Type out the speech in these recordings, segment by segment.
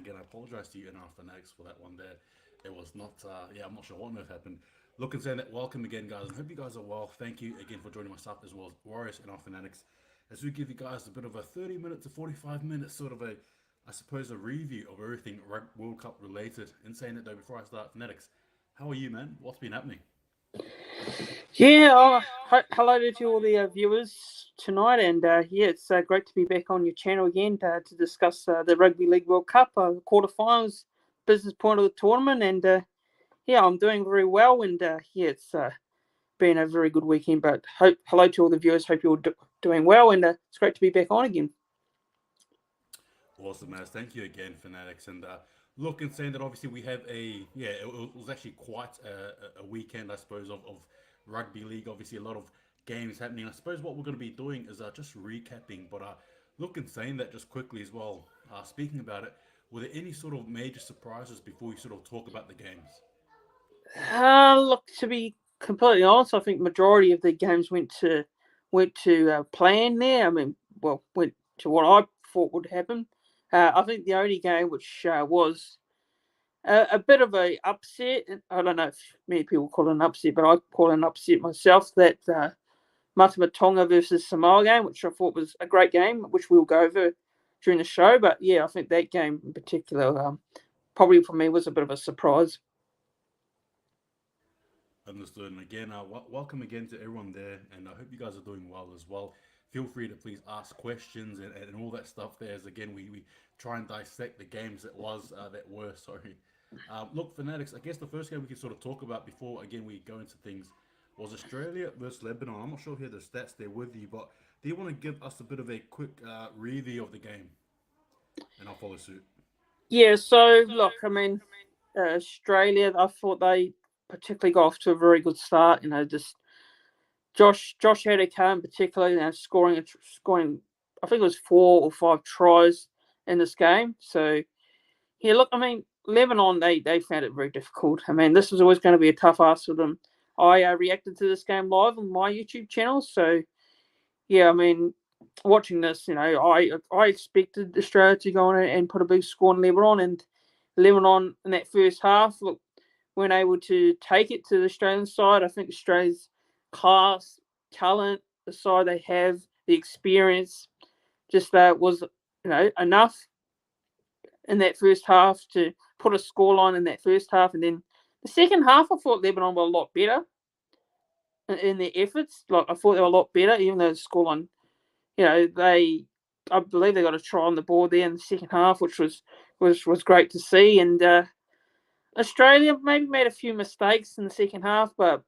again, I apologise to you and our fanatics for that one there. It was not, I'm not sure what on earth happened. Look and saying that, welcome again, guys, and hope you guys are well. Thank you again for joining myself as well as Warriors and our fanatics as we give you guys a bit of a 30 minute to 45 minute sort of I suppose, a review of everything World Cup related. In saying it though, before I start, fanatics, how are you, man? What's been happening? Yeah, hello to all the viewers tonight, and it's great to be back on your channel again to discuss the Rugby League World Cup quarterfinals, business point of the tournament, and I'm doing very well, and it's been a very good weekend. But hello to all the viewers, hope you're doing well, and it's great to be back on again. Awesome, Maz. Thank you again, Fanatics. And look, and saying that obviously we have it was actually quite a weekend, I suppose, of rugby league. Obviously, a lot of games happening. I suppose what we're going to be doing is just recapping. But look, and saying that just quickly as well, speaking about it, were there any sort of major surprises before we sort of talk about the games? Look, to be completely honest, I think majority of the games went to plan there. I mean, well, went to what I thought would happen. I think the only game which was a bit of a upset. I don't know if many people call it an upset, but I call it an upset myself. That Tonga versus Samoa game, which I thought was a great game, which we'll go over during the show. But yeah, I think that game in particular, probably for me, was a bit of a surprise. Understood. And again, welcome again to everyone there, and I hope you guys are doing well as well. Feel free to please ask questions and all that stuff there. As again, we try and dissect the games that were. Sorry. Look, Fanatics, I guess the first game we can sort of talk about before, again, we go into things was Australia versus Lebanon. I'm not sure if you have the stats there with you, but do you want to give us a bit of a quick review of the game? And I'll follow suit. Yeah. So look, I mean, Australia, I thought they particularly got off to a very good start. Just Josh Adokar in particular, scoring. I think it was 4 or 5 tries in this game. So yeah, look, I mean, Lebanon, they found it very difficult. I mean, this was always going to be a tough ask for them. I reacted to this game live on my YouTube channel, so yeah, I mean, watching this, I expected Australia to go on and put a big score on Lebanon, and Lebanon in that first half, look, weren't able to take it to the Australian side. I think Australia's class, talent, the side they have, the experience, just was enough in that first half to put a scoreline in that first half, and then the second half, I thought Lebanon were a lot better in their efforts. Like I thought they were a lot better, even though the scoreline, I believe they got a try on the board there in the second half, which was great to see. And Australia maybe made a few mistakes in the second half, but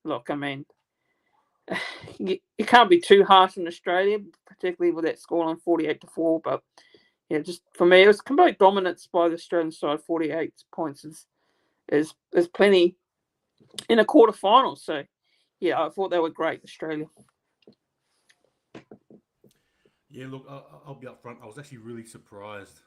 look, I mean, you can't be too harsh on Australia, particularly with that scoreline 48-4. But yeah, just for me, it was complete dominance by the Australian side. 48 points is plenty in a quarter final. So yeah, I thought they were great, Australia. Yeah, look, I'll be up front. I was actually really surprised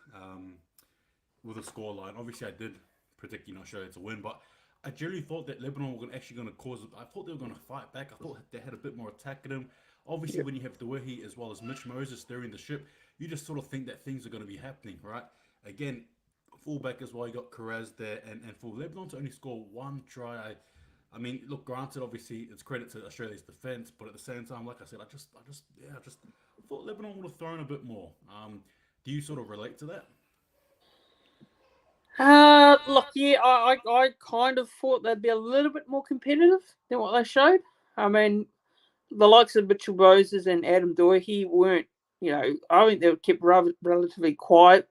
with the scoreline. Obviously, I did predict, Australia to win, but I generally thought that Lebanon were actually going to cause. I thought they were going to fight back. I thought they had a bit more attack in them. Obviously, Yep. when you have Dewey as well as Mitch Moses steering the ship, you just sort of think that things are going to be happening, right? Again, fullback as well. You got Carraz there, and for Lebanon to only score one try, I mean, look, granted, obviously, it's credit to Australia's defense, but at the same time, like I said, I just thought Lebanon would have thrown a bit more. Do you sort of relate to that? Look, yeah, I kind of thought they'd be a little bit more competitive than what they showed. I mean, the likes of Mitchell Moses and Adam Doherty weren't, I think they were kept relatively quiet.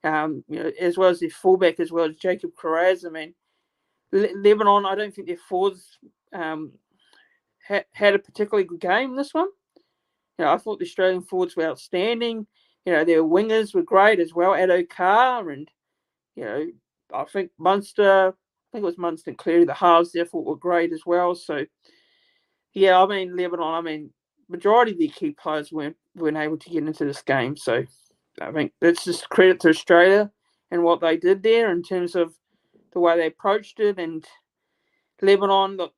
As well as their fullback, as well as Jacob Carraz. I mean, Lebanon, I don't think their forwards had a particularly good game in this one. I thought the Australian forwards were outstanding. Their wingers were great as well. Adokar and I think Munster. I think it was Munster and Cleary. The halves there thought were great as well. So yeah, I mean Lebanon. I mean majority of the key players weren't able to get into this game. So I think that's just credit to Australia and what they did there in terms of the way they approached it. And Lebanon, look,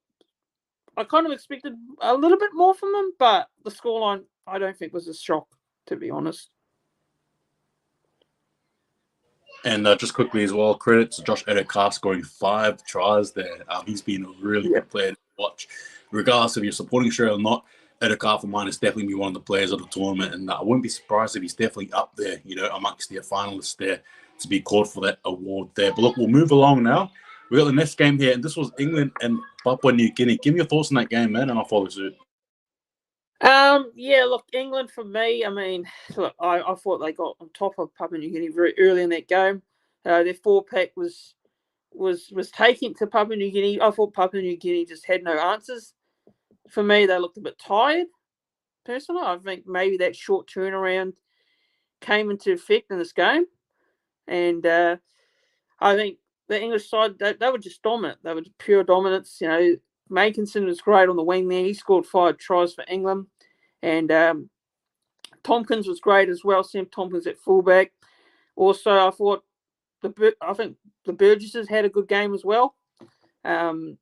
I kind of expected a little bit more from them, but the scoreline I don't think was a shock, to be honest. And just quickly as well, credit to Josh Edokar scoring 5 tries there. He's been a really good player to watch. Regardless if you're supporting Australia or not, Edokar for mine is definitely one of the players of the tournament. And I wouldn't be surprised if he's definitely up there, amongst the finalists there to be called for that award there. But look, we'll move along now. We got the next game here, and this was England and Papua New Guinea. Give me your thoughts on that game, man, and I'll follow suit. Yeah, look, England for me, I mean, look, I thought they got on top of Papua New Guinea very early in that game. Their 4-pack was taking to Papua New Guinea. I thought Papua New Guinea just had no answers. For me, they looked a bit tired, personally. I think maybe that short turnaround came into effect in this game. And I think the English side, they were just dominant. They were pure dominance. Makinson was great on the wing there. He scored 5 tries for England. And Tompkins was great as well. Sam Tompkins at fullback. Also, I think the Burgesses had a good game as well. And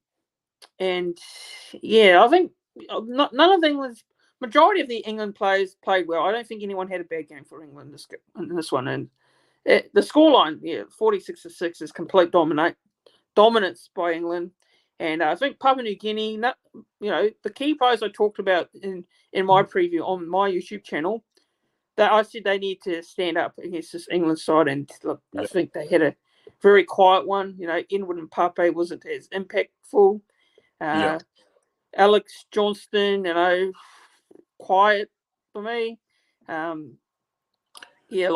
yeah, I think none of England's majority of the England players played well. I don't think anyone had a bad game for England in this one. And the scoreline, 46-6 is complete dominance by England. And I think Papua New Guinea, the key players I talked about in my preview on my YouTube channel, that I said they need to stand up against this England side. And look, I think they had a very quiet one. Edward and Pape wasn't as impactful. Alex Johnston, quiet for me. Even their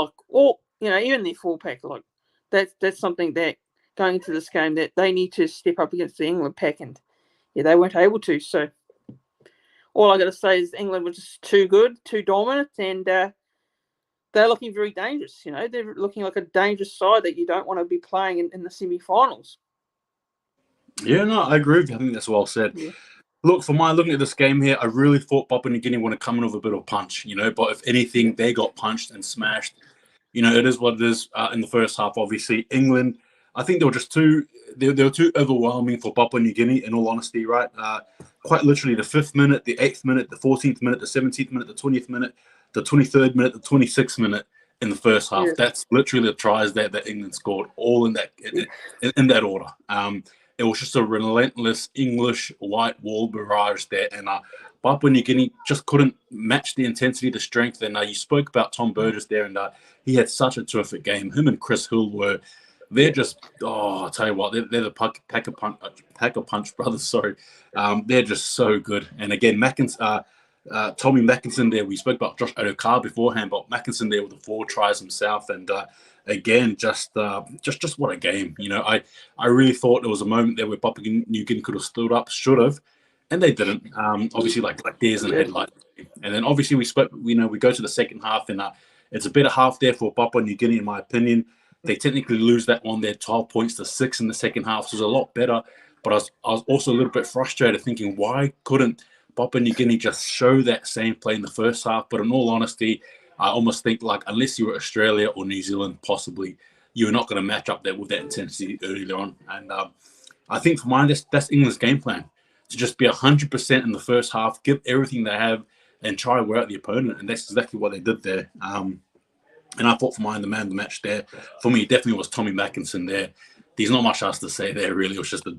4-pack, like that's something that going into this game that they need to step up against the England pack, and they weren't able to. So all I got to say is England was just too good, too dominant, and they're looking very dangerous. They're looking like a dangerous side that you don't want to be playing in the semi-finals. Yeah, no, I agree with you. I think that's well said. Yeah. Look, for my looking at this game here, I really thought Papua New Guinea want to come in with a bit of punch, but if anything, they got punched and smashed. It is what it is in the first half, obviously. England, I think they were just too overwhelming for Papua New Guinea, in all honesty, right? Quite literally the 5th minute, the 8th minute, the 14th minute, the 17th minute, the 20th minute, the 23rd minute, the 26th minute in the first half. Yeah. That's literally the tries that England scored, all in that order. It was just a relentless English white wall barrage there. And Papua New Guinea just couldn't match the intensity, the strength. And you spoke about Tom Burgess there, and he had such a terrific game. Him and Chris Hill they're just, I'll tell you what, they're the Packer Punch brothers, sorry. They're just so good. And again, Tommy Mackinson there, we spoke about Josh Edokar beforehand, but Mackinson there with the 4 tries himself. And again, just what a game. I really thought there was a moment there where Papua New Guinea could have stood up, should have, and they didn't. Obviously, like dares in the headlight. And then obviously we go to the second half, and it's a better half there for Papua New Guinea, in my opinion. They technically lose that one there, 12 points to 6 in the second half, so it was a lot better. But I was also a little bit frustrated, thinking, why couldn't Papua New Guinea just show that same play in the first half? But in all honesty, I almost think, like, unless you were Australia or New Zealand, possibly, you're not going to match up there with that intensity earlier on. And I think for mine, that's England's game plan, to just be 100% in the first half, give everything they have, and try to wear out the opponent. And that's exactly what they did there. And I thought for mine, the man of the match there, for me, definitely was Tommy Mackinson there. There's not much else to say there, really. It was just it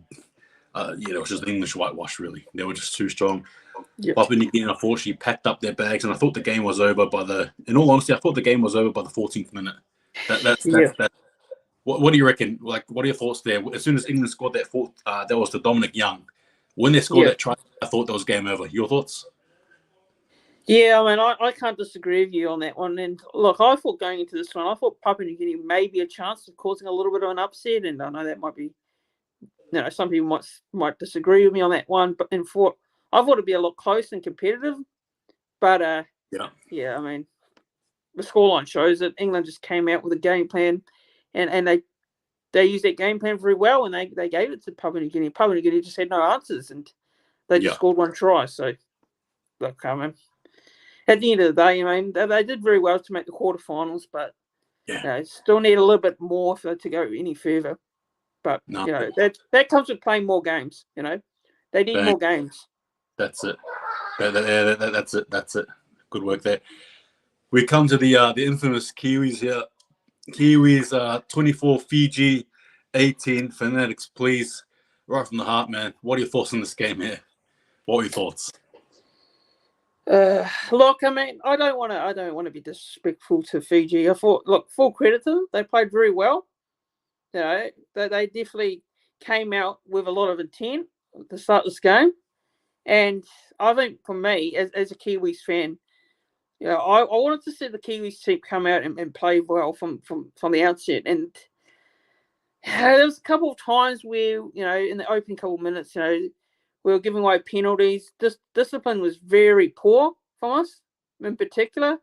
was just the English whitewash, really. They were just too strong. Yep. Papua New Guinea, unfortunately, packed up their bags, and I thought the game was over in all honesty, I thought the game was over by the 14th minute. That's what do you reckon? Like, what are your thoughts there? As soon as England scored that fourth, that was the Dominic Young. When they scored that try, I thought that was game over. Your thoughts? Yeah, I mean, I can't disagree with you on that one. And look, I thought going into this one, I thought Papua New Guinea may be a chance of causing a little bit of an upset. And I know that might be, some people might disagree with me on that one. But I thought it'd be a lot close and competitive. But I mean, the scoreline shows that England just came out with a game plan, and they used that game plan very well, and they gave it to Papua New Guinea. Papua New Guinea just had no answers, and they just scored 1 try. So, look, I mean, at the end of the day, I mean, they did very well to make the quarterfinals, but still need a little bit more to go any further. But that comes with playing more games. They need more games. That's it. That's it. Good work there. We come to the infamous Kiwis here. Kiwis 24, Fiji 18. Fanatics, please. Right from the heart, man. What are your thoughts on this game here? What are your thoughts? Look, I mean, I don't want to be disrespectful to Fiji. I thought, look, full credit to them. They played very well. You know, they definitely came out with a lot of intent to start this game. And I think for me, as a Kiwis fan, you know, I wanted to see the Kiwis team come out and play well from the outset. And there was a couple of times where, you know, in the opening couple of minutes, you know, we were giving away penalties. Discipline was very poor from us in particular,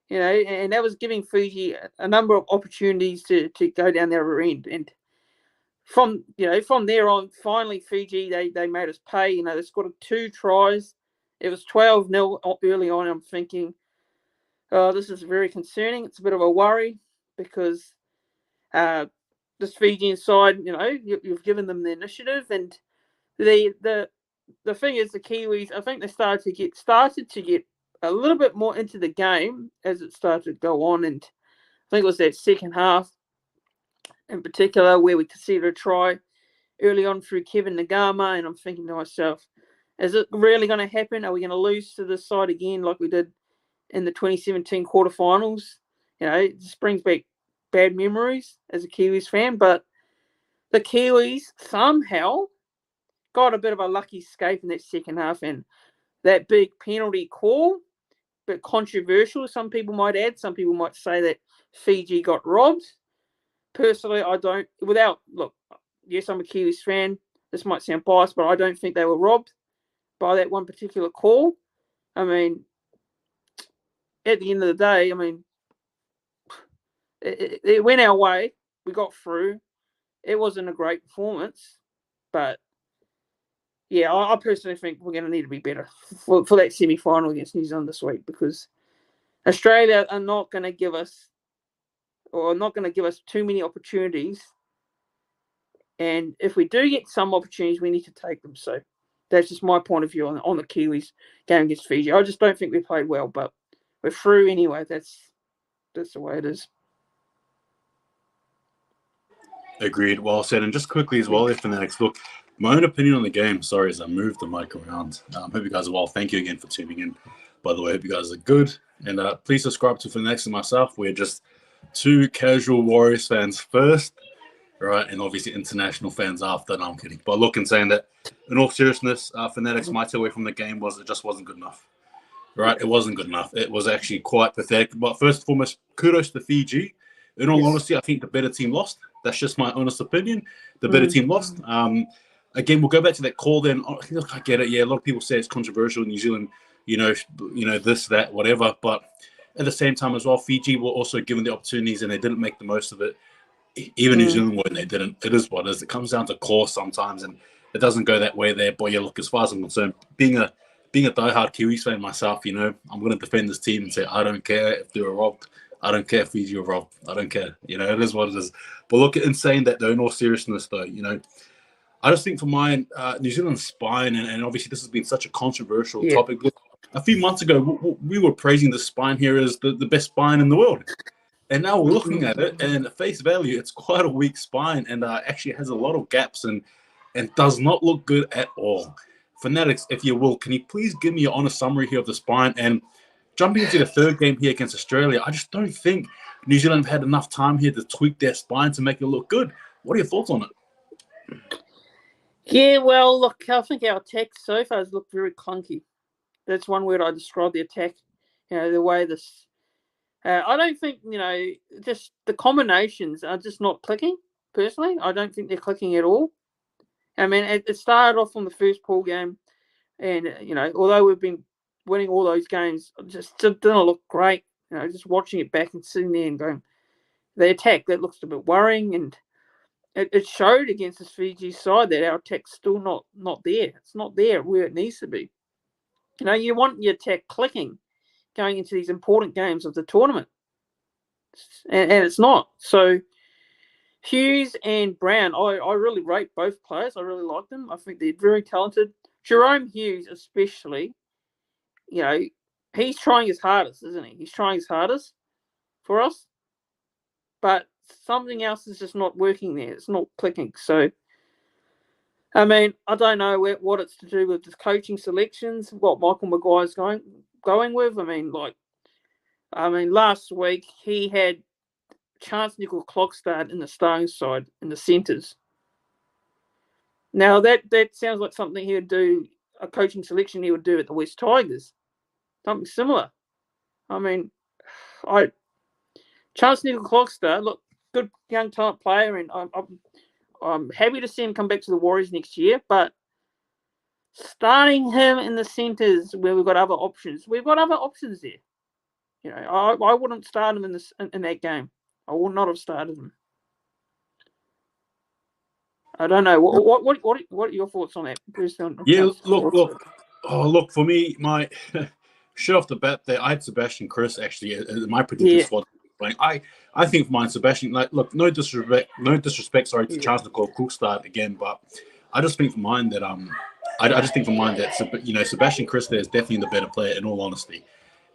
you know, and that was giving Fiji a number of opportunities to go down their end. And from there on, finally Fiji they made us pay. You know, they scored 2 tries. It was 12-0 early on. I'm thinking, oh, this is very concerning. It's a bit of a worry because this Fijian side, you know, you've given them the initiative, and the thing is, the Kiwis, I think they started to get a little bit more into the game as it started to go on, and I think it was that second half in particular where we conceded a try early on through Kevin Nagama, and I'm thinking to myself, is it really going to happen? Are we going to lose to this side again like we did in the 2017 quarterfinals? You know, it just brings back bad memories as a Kiwis fan, but the Kiwis somehow got a bit of a lucky escape in that second half, and that big penalty call, but controversial, some people might add. Some people might say that Fiji got robbed. Personally, I don't. Look, yes, I'm a Kiwis fan. This might sound biased, but I don't think they were robbed by that one particular call. I mean, at the end of the day, I mean, it went our way. We got through. It wasn't a great performance, but yeah, I personally think we're going to need to be better for that semi-final against New Zealand this week, because Australia are not going to give us too many opportunities. And if we do get some opportunities, we need to take them. So that's just my point of view on the Kiwis game against Fiji. I just don't think we played well, but we're through anyway. That's the way it is. Agreed. Well said. And just quickly as well, for the next look, my own opinion on the game. Sorry, as I moved the mic around. Hope you guys are well. Thank you again for tuning in. By the way, hope you guys are good. And please subscribe to Fanatics and myself. We're just 2 casual Warriors fans first, right? And obviously international fans after. No, I'm kidding. But look, in saying that, in all seriousness, Fanatics, my takeaway from the game was it just wasn't good enough. Right? It wasn't good enough. It was actually quite pathetic. But first and foremost, kudos to Fiji. In all honesty, I think the better team lost. That's just my honest opinion. The better team lost. Again, we'll go back to that call then. Look, I get it. Yeah, a lot of people say it's controversial in New Zealand, you know, this, that, whatever. But at the same time as well, Fiji were also given the opportunities and they didn't make the most of it. Even New Zealand were, and they didn't. It is what it is. It comes down to course sometimes, and it doesn't go that way there. But yeah, look, as far as I'm concerned, being a diehard Kiwis fan myself, you know, I'm going to defend this team and say I don't care if they were robbed. I don't care if Fiji were robbed. I don't care. You know, it is what it is. But look, in saying that, though, in all seriousness, though, you know, I just think for mine, New Zealand's spine, and obviously this has been such a controversial topic. Look, a few months ago, we were praising the spine here as the best spine in the world. And now we're looking at it, and at face value, it's quite a weak spine, and actually has a lot of gaps, and does not look good at all. Fanatics, if you will, can you please give me your honest summary here of the spine? And jumping into the third game here against Australia, I just don't think New Zealand have had enough time here to tweak their spine to make it look good. What are your thoughts on it? Yeah, well, look, I think our attack so far has looked very clunky. That's one word I describe the attack. You know, the way this. I don't think, you know, just the combinations are just not clicking, personally. I don't think they're clicking at all. I mean, it started off on the first pool game, and, you know, although we've been winning all those games, just didn't look great. You know, just watching it back and sitting there and going, the attack, that looks a bit worrying, and it showed against this Fiji side that our attack's still not there. It's not there where it needs to be. You know, you want your attack clicking going into these important games of the tournament, and it's not. So Hughes and Brown, I really rate both players. I really like them. I think they're very talented. Jerome Hughes especially, you know, he's trying his hardest, isn't he? He's trying his hardest for us. but something else is just not working there. It's not clicking. So, I mean, I don't know what it's to do with the coaching selections, what Michael Maguire's going with. I mean, last week he had Chance Nickel Clockstad in the Stone side in the centres. Now that sounds like something he would do, a coaching selection he would do at the West Tigers, something similar. I mean, Chance Nickel Clockstad, look, good young talent player, and I'm happy to see him come back to the Warriors next year. But starting him in the centres where we've got other options there. You know, I wouldn't start him in that game. I would not have started him. I don't know. What are your thoughts on that? Yeah, look. For me, my shit off the bat there, I had Sebastian Chris actually in my predicted squad. Like, I think for mine, Sebastian. Like, look, no disrespect. Sorry to Chance to call Cookstart again, but I just think for mine that I just think for mine that Sebastian Chris there is definitely the better player in all honesty.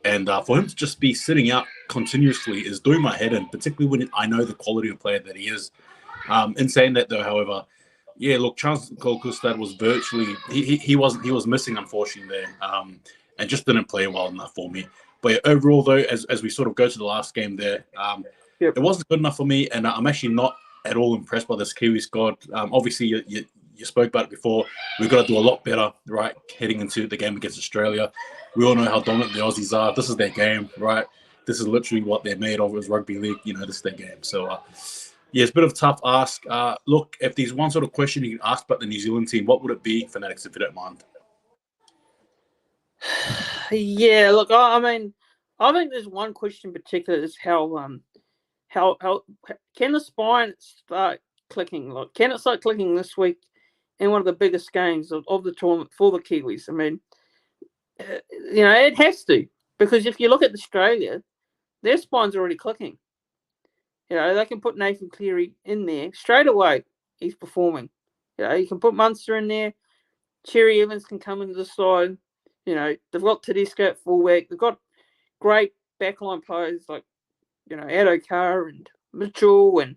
And for him to just be sitting out continuously is doing my head in, particularly when I know the quality of player that he is. In saying that, though, however, yeah, look, Charles Colquistad was virtually he was missing, unfortunately, there, and just didn't play well enough for me. But yeah, overall, though, as we sort of go to the last game there, it wasn't good enough for me, and I'm actually not at all impressed by this Kiwi squad. Obviously, you spoke about it before. We've got to do a lot better, right, heading into the game against Australia. We all know how dominant the Aussies are. This is their game, right? This is literally what they're made of, is rugby league. You know, this is their game. So, yeah, it's a bit of a tough ask. Look, if there's one sort of question you can ask about the New Zealand team, what would it be, Fanatics, if you don't mind? Yeah, look, I mean, I think there's one question in particular is how can the spine start clicking? Like, can it start clicking this week in one of the biggest games of the tournament for the Kiwis? I mean, it has to, because if you look at Australia, their spine's already clicking. They can put Nathan Cleary in there straight away. He's performing. You can put Munster in there. Cherry Evans can come into the side. They've got Tedesco at fullback. They've got great backline players like, Addo-Carr and Mitchell, and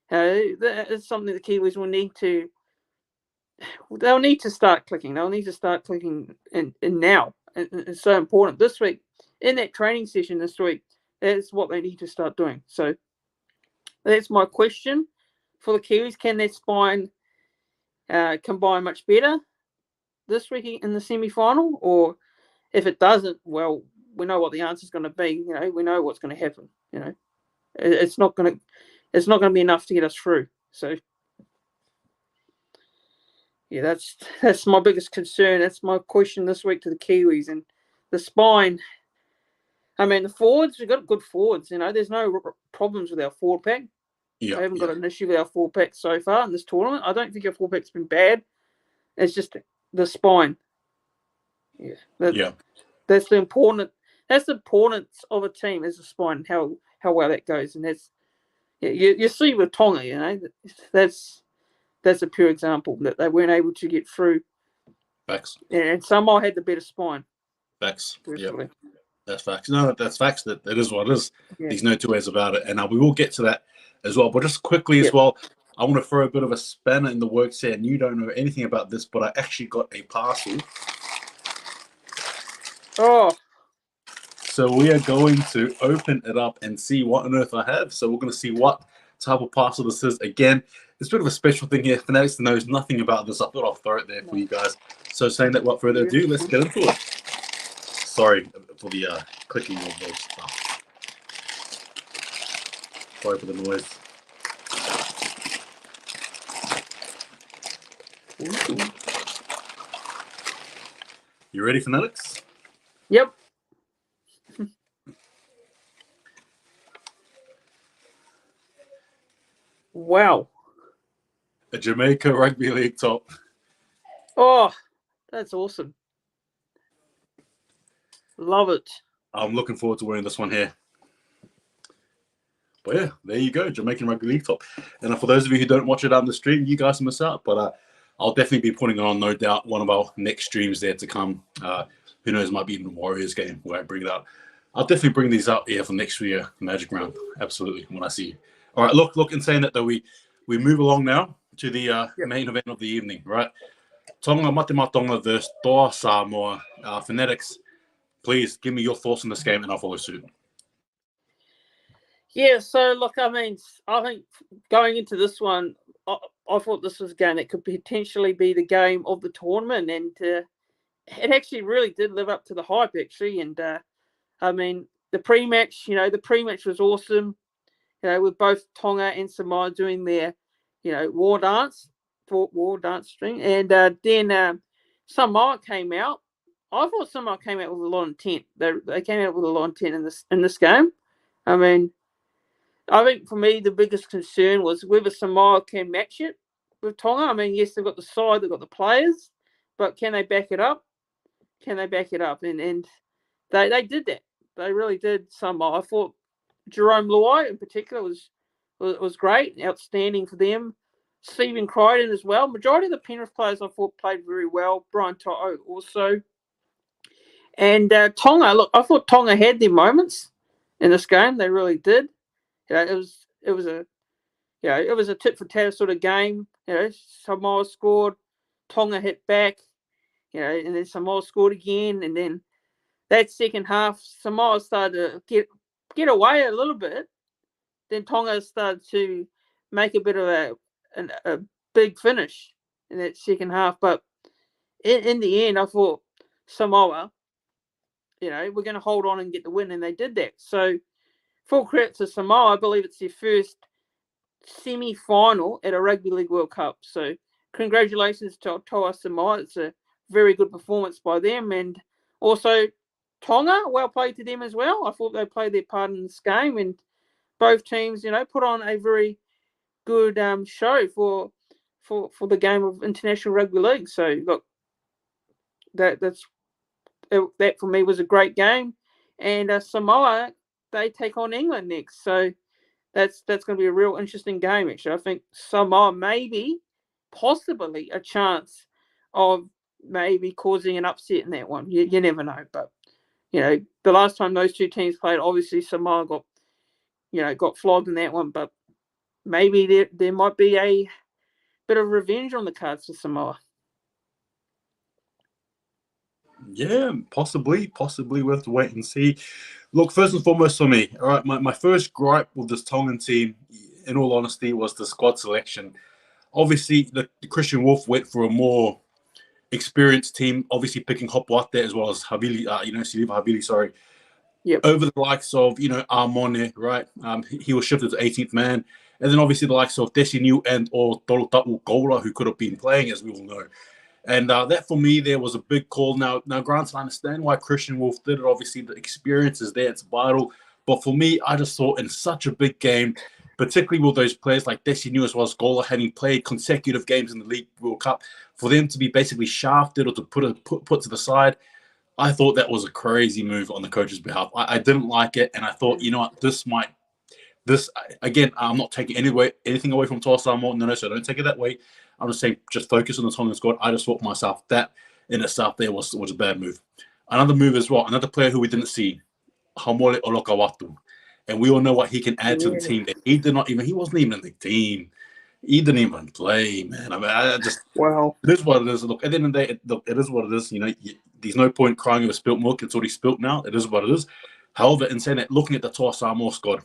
that's something the Kiwis will need to. They'll need to start clicking. They'll need to start clicking, and now. And it's so important this week in that training session this week. That's what they need to start doing. So that's my question for the Kiwis. Can their spine combine much better this week in the semi-final? Or if it doesn't, well, we know what the answer is going to be. We know what's going to happen. It's not going to be enough to get us through. So yeah, that's my biggest concern. That's my question this week to the Kiwis. And the spine, I mean, the forwards, we've got good forwards. There's no problems with our forward pack. We haven't got an issue with our forward pack so far in this tournament. I don't think our forward pack's been bad. It's just the spine. That's the importance of a team, is the spine, how well that goes. And that's you see with Tonga, that's a pure example that they weren't able to get through. Facts. And Samoa had the better spine. Facts. Yeah, that's facts. No, that's facts. That is what it is. Yeah. There's no two ways about it. And we will get to that as well. But just quickly as well, I want to throw a bit of a spanner in the works here. And you don't know anything about this, but I actually got a parcel. Oh. So we are going to open it up and see what on earth I have. So we're going to see what type of parcel this is. Again, it's a bit of a special thing here. Fanatics knows nothing about this. I thought I'll throw it there for you guys. So saying that, without further ado, let's get into it. Sorry for the clicking of those stuff. Sorry for the noise. Ooh. You ready, Fanatics? Yep. Wow. A Jamaica Rugby League top. Oh, that's awesome. Love it. I'm looking forward to wearing this one here. But yeah, there you go, Jamaican Rugby League top. And for those of you who don't watch it on the stream, you guys miss out. But I'll definitely be putting it on, no doubt, one of our next streams there to come. Who knows, might be in the Warriors game where I bring it up. I'll definitely bring these up here for next year, Magic Round. Absolutely, when I see you. All right, look, in saying that, though, we move along now to the main event of the evening, right? Tonga, Matema Tonga versus Toa Samoa. Fanatics, please give me your thoughts on this game and I'll follow suit. Yeah, so look, I think going into this one, I thought this was a game that could potentially be the game of the tournament, and it actually really did live up to the hype, actually. And the pre-match, was awesome. With both Tonga and Samoa doing their, war dance string, and then Samoa came out. I thought Samoa came out with a lot of intent. They came out with a lot of intent in this game. I think for me the biggest concern was whether Samoa can match it with Tonga. Yes, they've got the side, they've got the players, but can they back it up? And they did that. They really did. Samoa. I thought Jerome Luai in particular was great, outstanding for them. Stephen Crichton as well. Majority of the Penrith players I thought played very well. Brian To'o also. And Tonga, look, I thought Tonga had their moments in this game. They really did. It was a tit for tat sort of game. Samoa scored, Tonga hit back, and then Samoa scored again, and then that second half, Samoa started to get away a little bit. Then Tonga started to make a bit of a big finish in that second half, but in the end, I thought Samoa, we're going to hold on and get the win, and they did that. So full credit to Samoa. I believe it's their first semi-final at a Rugby League World Cup. So congratulations to Toa Samoa. It's a very good performance by them. And also Tonga, well played to them as well. I thought they played their part in this game, and both teams, put on a very good show for the game of International Rugby League. So look, that for me was a great game. And Samoa, they take on England next. So that's going to be a real interesting game, actually. I think Samoa possibly a chance of maybe causing an upset in that one. You never know. But, the last time those two teams played, obviously Samoa got flogged in that one. But maybe there might be a bit of revenge on the cards for Samoa. Yeah, possibly. We'll have to wait and see. Look, first and foremost for me, all right, my first gripe with this Tongan team, in all honesty, was the squad selection. Obviously, the Christian Wolf went for a more experienced team, obviously picking Hopwate as well as Havili, Siliva Havili, sorry. Yep. Over the likes of, Armone, right? He was shifted to 18th man. And then obviously the likes of Desinu and or Tolotau Gola, who could have been playing, as we all know. And that, for me, there was a big call. Now, granted, I understand why Christian Wolf did it. Obviously, the experience is there. It's vital. But for me, I just thought in such a big game, particularly with those players like Desinu as well as Gola having played consecutive games in the League World Cup, for them to be basically shafted or to put to the side, I thought that was a crazy move on the coach's behalf. I didn't like it. And I thought, this again, I'm not taking anything away from Toa Samoa. No, so don't take it that way. I'm just saying, just focus on the Tongan squad. I just thought for myself that in itself there was a bad move. Another move as well. Another player who we didn't see, Haumole Olokawatu, and we all know what he can add to the team. He wasn't even in the team. He didn't even play, man. Wow. It is what it is. Look, at the end of the day, it is what it is. There's no point crying over spilt milk. It's already spilt now. It is what it is. However, in saying that, looking at the Toa Samoa squad,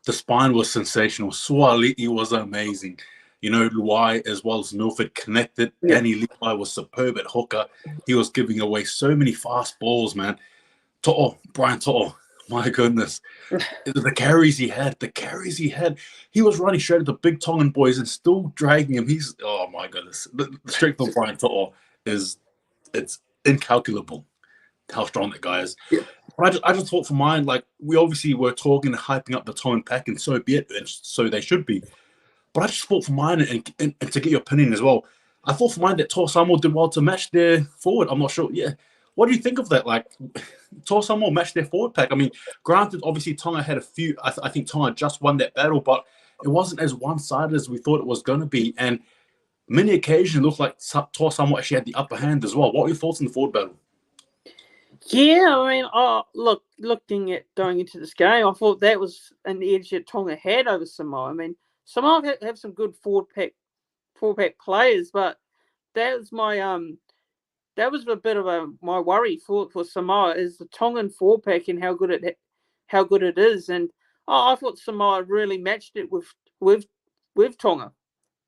the spine was sensational. Sualiti was amazing. Luai as well as Milford connected. Yeah. Danny Levi was superb at hooker. He was giving away so many fast balls, man. Brian To'o, my goodness. The carries he had. He was running straight at the big Tongan boys and still dragging him. Oh my goodness. The strength of Brian To'o it's incalculable how strong that guy is. Yeah. But I just thought for mine, like, we obviously were talking and hyping up the Tongan pack, and so be it, and so they should be. But I just thought for mine, and to get your opinion as well, I thought for mine that Toa Samoa did well to match their forward. I'm not sure. Yeah. What do you think of that? Like, Toa Samoa matched their forward pack. I mean, granted, obviously Tonga had a few. I think Tonga just won that battle, but it wasn't as one-sided as we thought it was going to be. And many occasions it looked like Toa Samoa actually had the upper hand as well. What are your thoughts on the forward battle? Yeah, I mean, looking at going into this game, I thought that was an edge that Tonga had over Samoa. I mean, Samoa have some good forward pack players, but that was that was a bit of my worry for Samoa is the Tongan forward pack and how good it is. And I thought Samoa really matched it with Tonga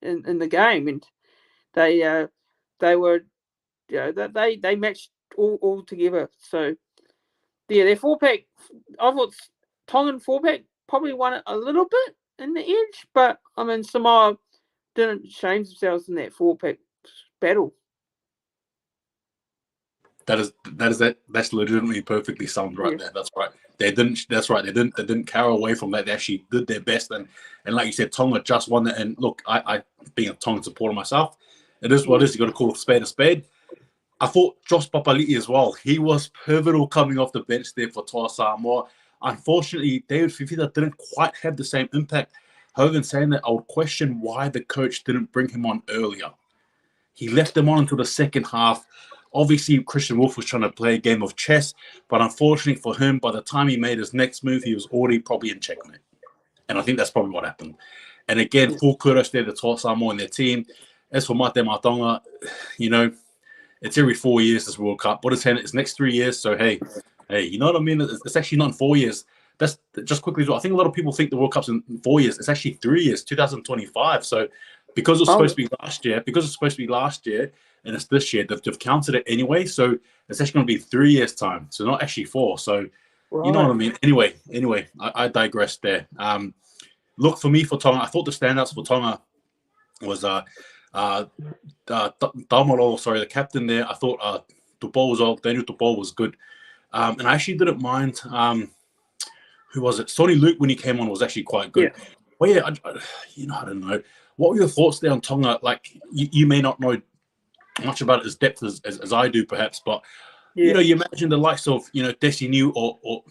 in the game, and they were they matched all together. So yeah, their four pack. I thought Tongan four pack probably won it a little bit in the edge, but I mean Samoa didn't change themselves in that four pack battle. That's legitimately perfectly sound right there. That's right. They didn't. That's right. They didn't carry away from that. They actually did their best, and like you said, Tonga just won it. And look, I being a Tongan supporter myself, it is what it is. You got to call a spade a spade. I thought Josh Papali'i as well. He was pivotal coming off the bench there for Toa Samoa. Unfortunately, David Fifita didn't quite have the same impact. However, in saying that, I would question why the coach didn't bring him on earlier. He left him on until the second half. Obviously, Christian Wolf was trying to play a game of chess, but unfortunately for him, by the time he made his next move, he was already probably in checkmate. And I think that's probably what happened. And again, full kudos there to Toa Samoa and their team. As for Mate Matonga, it's every 4 years this World Cup. But it's next 3 years. So, hey, you know what I mean? It's actually not in 4 years. That's just quickly. I think a lot of people think the World Cup's in 4 years. It's actually 3 years, 2025. So, because it's supposed to be last year, and it's this year, they've counted it anyway. So, it's actually going to be 3 years' time. So, not actually 4. So, you know what I mean? Anyway, I digress there. Look, for me, for Tonga, I thought the standouts for Tonga was Dalmaro, the captain there. I thought Daniel Tupou was good. And I actually didn't mind, who was it? Sonny Luke, when he came on, was actually quite good. Yeah. Well, yeah, I don't know. What were your thoughts there on Tonga? Like, you may not know much about it as depth as I do, perhaps, but, you imagine the likes of, Desi or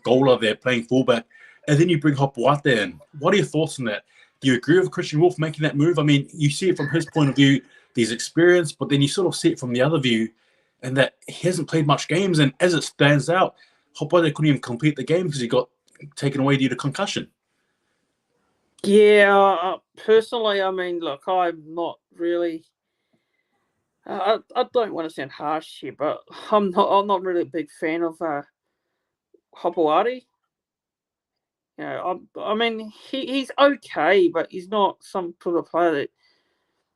Gola there playing fullback, and then you bring Hopoate in. What are your thoughts on that? Do you agree with Christian Wolf making that move? I mean, you see it from his point of view, his experience, but then you sort of see it from the other view, and that he hasn't played much games. And as it stands out, Hopoate couldn't even complete the game because he got taken away due to concussion. Yeah, personally, I mean, look, I'm not really. I don't want to sound harsh here, but I'm not really a big fan of Hopoate. I mean, he's okay, but he's not some sort of player that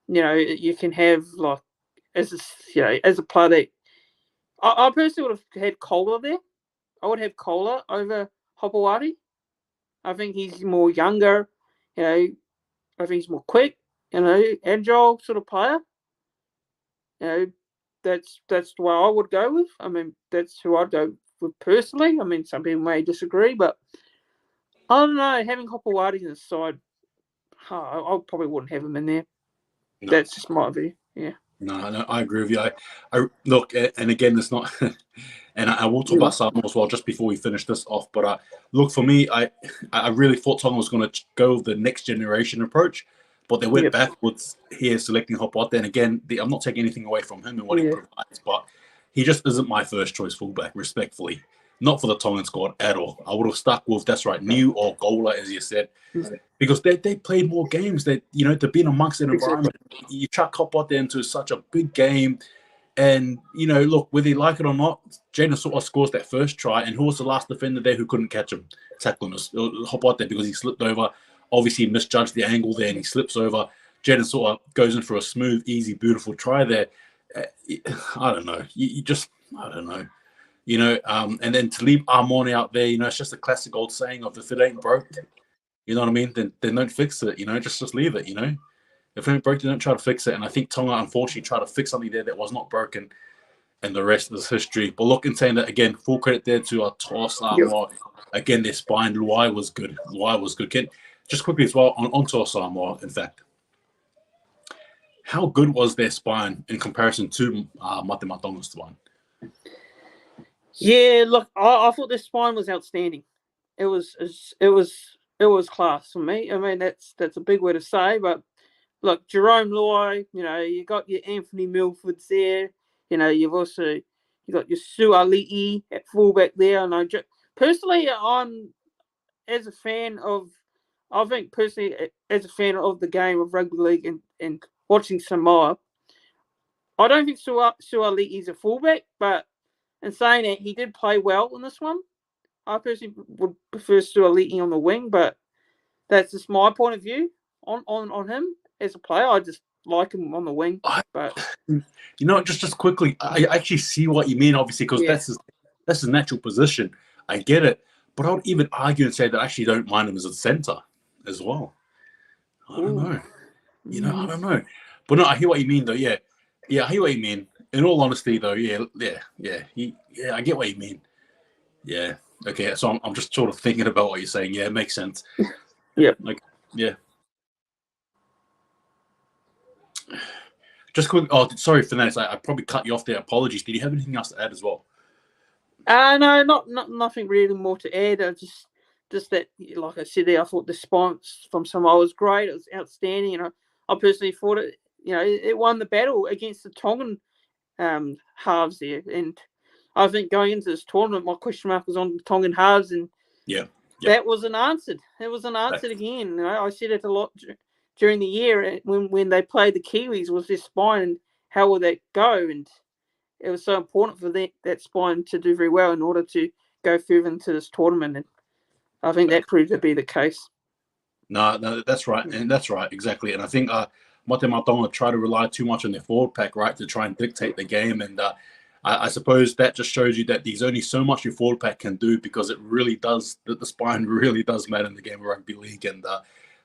you can have like as a player that I personally would have had Kohler there. I would have Kohler over Hopoate. I think he's more younger. I think he's more quick. Agile sort of player. That's the way I would go with. I mean, that's who I'd go with personally. I mean, some people may disagree, but I don't know. Having Hopoate in the side, I probably wouldn't have him in there. No. That's just my view. Yeah. No, I agree with you. I look, and again, it's not, and I will talk about Samoa as well just before we finish this off. But look, for me, I really thought Tonga was going to go with the next generation approach, but they went backwards here, selecting Hopoate. And again, I'm not taking anything away from him and what he provides, but he just isn't my first choice fullback, respectfully. Not for the Tongan squad at all. I would have stuck with, that's right, Niu or Gola, as you said, because they played more games. That to be in amongst an environment, you chuck Hopoate into such a big game, and look, whether you like it or not, Jaden sort of scores that first try, and who was the last defender there who couldn't catch him? Tackling us, Hopoate, because he slipped over. Obviously, misjudged the angle there, and he slips over. Jaden sort of goes in for a smooth, easy, beautiful try there. I don't know. I don't know. And then to leave Armoni out there, it's just a classic old saying of, if it ain't broke, you know what I mean, then don't fix it, just leave it, If it ain't broke, don't try to fix it. And I think Tonga, unfortunately, tried to fix something there that was not broken, and the rest is history. But look, in saying that, again, full credit there to our Toa Samoa. Again, their spine, Luai was good. Ken, just quickly as well, on Toa Samoa, in fact, how good was their spine in comparison to Mate Matonga's spine? Yeah, look, I thought their spine was outstanding. It was class for me. I mean, that's a big word to say, but look, Jerome Luai, you got your Anthony Milfords there. You've You got your Suali'i at fullback there. And personally, as a fan of, I think personally, as a fan of the game of rugby league and watching Samoa, I don't think Suali'i is a fullback, but in saying that, he did play well in this one. I personally would prefer Suali'i on the wing, but that's just my point of view on him as a player. I just like him on the wing. But just quickly, I actually see what you mean, obviously, because that's his natural position. I get it, but I would even argue and say that I actually don't mind him as a centre as well. I don't know. I don't know. But no, I hear what you mean, though. Yeah, I hear what you mean. In all honesty, though, I get what you mean. Yeah. Okay, so I'm just sort of thinking about what you're saying. Yeah, it makes sense. Yeah. Yeah. Just quick. Oh, sorry, Fanatics. I probably cut you off there. Apologies. Did you have anything else to add as well? No, nothing really more to add. Just that, like I said there, I thought the response from Samoa was great. It was outstanding. I personally thought it won the battle against the Tongan halves there. And I think going into this tournament, my question mark was on the Tongan halves, and that wasn't answered. It wasn't answered again. I said it a lot during the year when they played the Kiwis, was their spine and how will that go? And it was so important for that spine to do very well in order to go further into this tournament. And I think that proved to be the case. No, that's right. And that's right, exactly. And I think Mate Matonga try to rely too much on their forward pack, right, to try and dictate the game. And I suppose that just shows you that there's only so much your forward pack can do, because it really does, the spine really does matter in the game of rugby league. And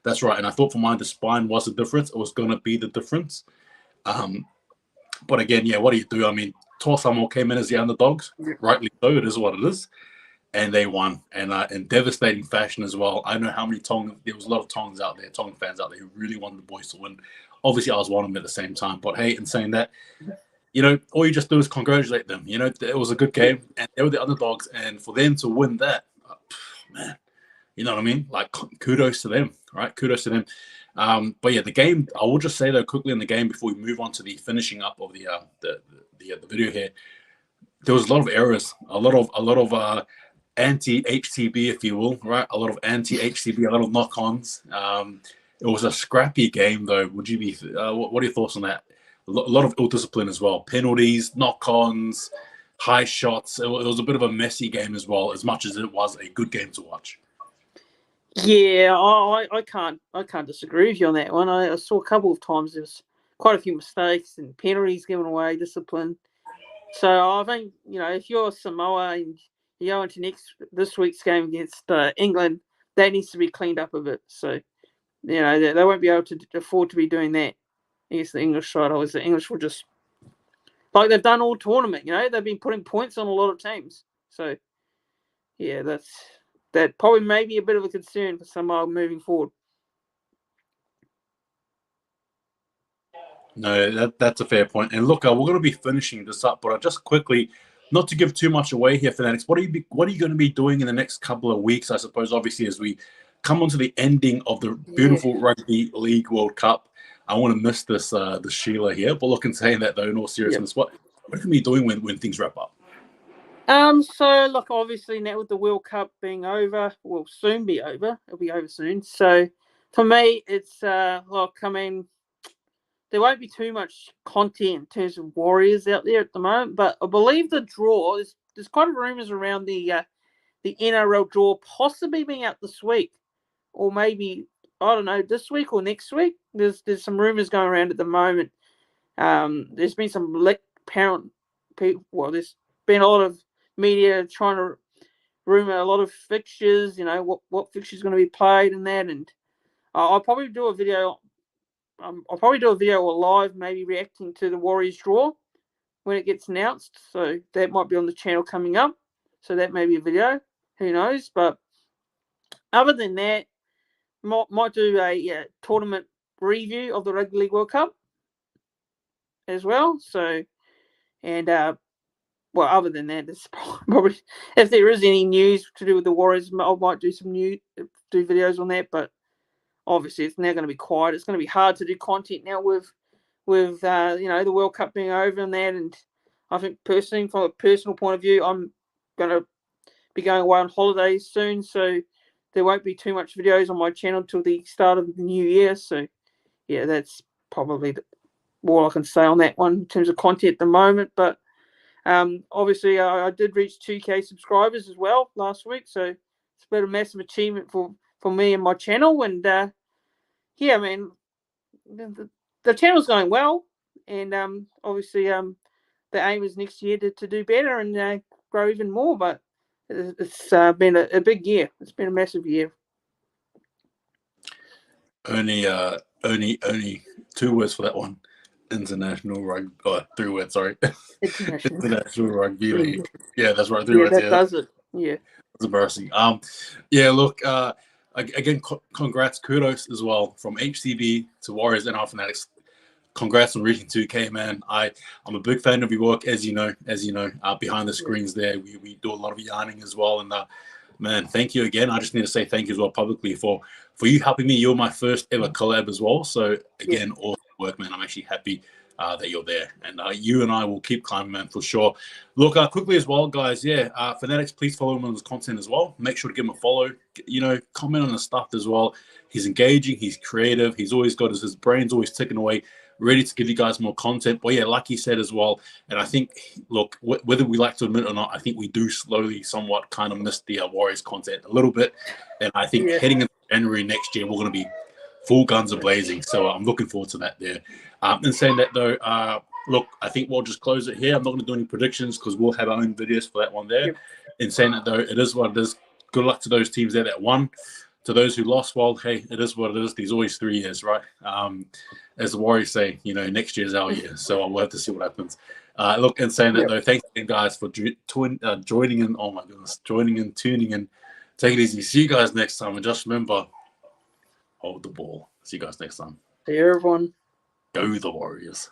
that's right. And I thought for mine, the spine was the difference. It was going to be the difference. But again, what do you do? I mean, Samoa came in as the underdogs, rightly so. It is what it is. And they won, and in devastating fashion as well. I know how many there was a lot of Tongan fans out there who really wanted the boys to win. Obviously, I was one of them at the same time. But hey, in saying that, all you just do is congratulate them. It was a good game, and they were the underdogs, and for them to win that, man, you know what I mean? Like, kudos to them, right? Kudos to them. But yeah, the game. I will just say though quickly in the game before we move on to the finishing up of the video here. There was a lot of errors, a lot of anti-HTB, if you will, right? A lot of anti-HTB, a lot of knock-ons. It was a scrappy game, though. Would you be? What are your thoughts on that? A lot of ill discipline as well. Penalties, knock-ons, high shots. It was a bit of a messy game as well, as much as it was a good game to watch. Yeah, I can't disagree with you on that one. I saw a couple of times there was quite a few mistakes and penalties given away, discipline. So I think if you're Samoa and you go into this week's game against England, that needs to be cleaned up a bit. So they won't be able to afford to be doing that against the English side. Always the English will just, like they've done all tournament. They've been putting points on a lot of teams. So yeah, that probably may be a bit of a concern for Samoa moving forward. No, that's a fair point. And look, we're going to be finishing this up, but I just quickly, not to give too much away here, Fanatics, what are you going to be doing in the next couple of weeks? I suppose, obviously, as we come onto the ending of the beautiful Rugby League World Cup. I want to miss this Sheila here, but look, in saying that though, in all seriousness, what are you going to be doing when things wrap up? So look, obviously now with the World Cup being over, will soon be over. It'll be over soon. So for me, it's there won't be too much content in terms of Warriors out there at the moment, but I believe the draw there's quite a rumours around the NRL draw possibly being out this week, or maybe I don't know, this week or next week. There's some rumours going around at the moment. There's been some apparent people. Well, there's been a lot of media trying to rumour a lot of fixtures. What fixtures going to be played and that, and I'll probably do a video. I'll probably do a video or live, maybe reacting to the Warriors draw when it gets announced. So that might be on the channel coming up. So that may be a video. Who knows? But other than that, might do a tournament review of the Rugby League World Cup as well. So, and other than that, it's probably, if there is any news to do with the Warriors, I might do do videos on that. But obviously, it's now going to be quiet. It's going to be hard to do content now with the World Cup being over and that. And I think personally, from a personal point of view, I'm going to be going away on holidays soon, so there won't be too much videos on my channel till the start of the new year. So, yeah, that's probably all I can say on that one in terms of content at the moment. But obviously, I did reach 2K subscribers as well last week, so it's been a massive achievement for me and my channel. And yeah, man, the channel's going well, and obviously, the aim is next year to do better and grow even more. But it's been a big year. It's been a massive year. Only 2 words for that one. International rugby. Oh, 3 words, sorry. International rugby league. Yeah, that's right. 3 words. That does it. Yeah. It's embarrassing. Yeah, look, again, congrats, kudos as well from HTB to Warriors and our Fanatics. Congrats on reaching 2K, man. I'm a big fan of your work, as you know. Behind the screens there, we do a lot of yarning as well. And man, thank you again. I just need to say thank you as well publicly for you helping me. You're my first ever collab as well. So again, awesome work, man. I'm actually happy that you're there, and you and I will keep climbing, man, for sure. Look, quickly as well, guys. Yeah, Fanatics, please follow him on his content as well. Make sure to give him a follow. Comment on the stuff as well. He's engaging. He's creative. He's always got his brain's always ticking away, ready to give you guys more content. But yeah, like he said as well, and I think, look, whether we like to admit it or not, I think we do slowly, somewhat, kind of miss the Warriors content a little bit. And I think heading into January next year, we're going to be full guns are blazing. So I'm looking forward to that there. And saying that though, look, I think we'll just close it here. I'm not going to do any predictions because we'll have our own videos for that one there. And saying that though, it is what it is. Good luck to those teams there that won. To those who lost, well, hey, it is what it is. There's always 3 years, right? As the Warriors say, next year's our year. So we'll have to see what happens. Look, and saying that though, thanks again, guys, for joining in. Oh my goodness, joining in, tuning in. Take it easy. See you guys next time. And just remember, hold the ball. See you guys next time. See you, everyone. Go the Warriors.